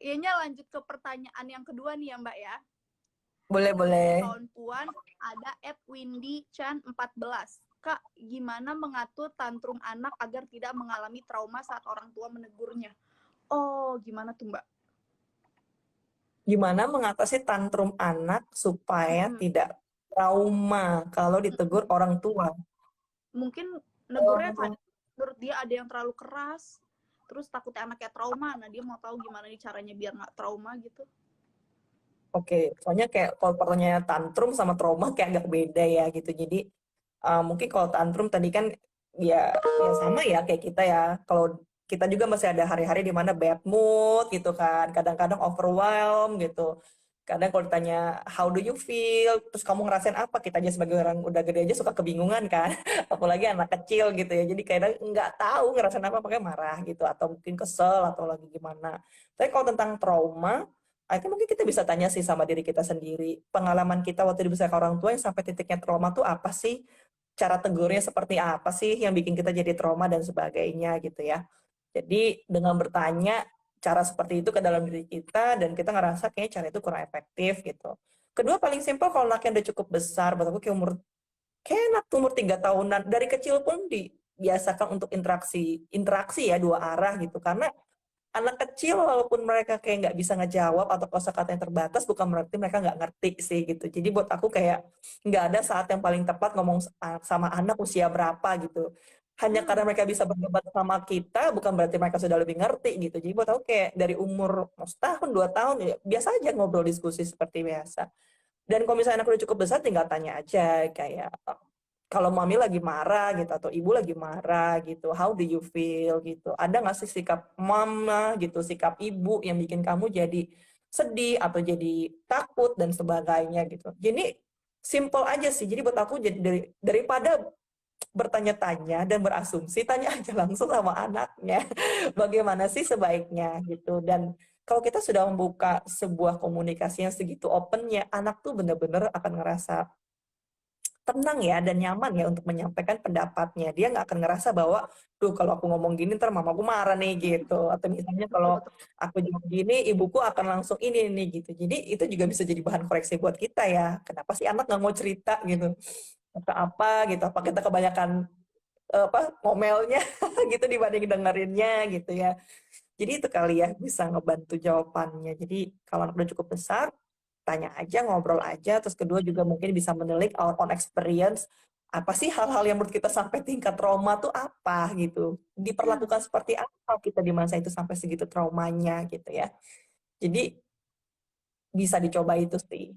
kayaknya lanjut ke pertanyaan yang kedua nih ya Mbak ya. Boleh. Kawan Puan ada @windy-chan14. Kak, gimana mengatur tantrum anak agar tidak mengalami trauma saat orang tua menegurnya? Oh, gimana tuh Mbak? Gimana mengatasi tantrum anak supaya tidak trauma kalau ditegur orang tua? Mungkin negurnya kan menurut dia ada yang terlalu keras, terus takutnya anaknya trauma. Nah, dia mau tahu gimana nih caranya biar nggak trauma gitu. Oke, soalnya kayak kalau pertanyaan tantrum sama trauma kayak agak beda ya gitu. Jadi mungkin kalau tantrum tadi kan ya sama ya kayak kita ya. Kalau kita juga masih ada hari-hari di mana bad mood gitu kan. Kadang-kadang overwhelmed gitu. Kadang kalau ditanya how do you feel, terus kamu ngerasain apa? Kita aja sebagai orang udah gede aja suka kebingungan kan. Apalagi anak kecil gitu ya. Jadi kadang nggak tahu ngerasain apa, pakai marah gitu atau mungkin kesel atau lagi gimana. Tapi kalau tentang trauma, itu mungkin kita bisa tanya sih sama diri kita sendiri. Pengalaman kita waktu dibesarkan orang tua yang sampai titiknya trauma tuh apa sih? Cara tegurnya seperti apa sih yang bikin kita jadi trauma dan sebagainya gitu ya. Jadi dengan bertanya cara seperti itu ke dalam diri kita dan kita ngerasa kayaknya cara itu kurang efektif gitu. Kedua paling simpel kalau anaknya udah cukup besar, buat aku kayak anak umur 3 tahunan dari kecil pun dibiasakan untuk interaksi ya dua arah gitu karena anak kecil walaupun mereka kayak nggak bisa ngejawab atau kosakata yang terbatas bukan berarti mereka nggak ngerti sih gitu. Jadi buat aku kayak nggak ada saat yang paling tepat ngomong sama anak usia berapa gitu. Hanya karena mereka bisa berdebat sama kita bukan berarti mereka sudah lebih ngerti gitu. Jadi buat aku kayak dari umur setahun 2 tahun ya biasa aja ngobrol diskusi seperti biasa. Dan kalau misalnya anak udah cukup besar tinggal tanya aja kayak kalau mami lagi marah gitu atau ibu lagi marah gitu, how do you feel gitu. Ada nggak sih sikap mama gitu, sikap ibu yang bikin kamu jadi sedih atau jadi takut dan sebagainya gitu. Jadi simple aja sih. Jadi buat aku jadi daripada bertanya-tanya dan berasumsi, tanya aja langsung sama anaknya. Bagaimana sih sebaiknya gitu. Dan kalau kita sudah membuka sebuah komunikasi yang segitu opennya, anak tuh bener-bener akan ngerasa tenang ya dan nyaman ya untuk menyampaikan pendapatnya. Dia nggak akan ngerasa bahwa, duh kalau aku ngomong gini ntar mamaku marah nih gitu. Atau misalnya kalau aku jawab gini, ibuku akan langsung ini nih gitu. Jadi itu juga bisa jadi bahan koreksi buat kita ya. Kenapa sih anak nggak mau cerita gitu? Atau apa gitu? Apa kita kebanyakan ngomelnya gitu dibanding dengerinnya gitu ya. Jadi itu kali ya bisa ngebantu jawabannya. Jadi kalau anak udah cukup besar, tanya aja, ngobrol aja. Terus kedua juga mungkin bisa menilik our own experience. Apa sih hal-hal yang menurut kita sampai tingkat trauma tuh apa gitu. Diperlakukan seperti apa kita di masa itu sampai segitu traumanya gitu ya. Jadi bisa dicoba itu sih.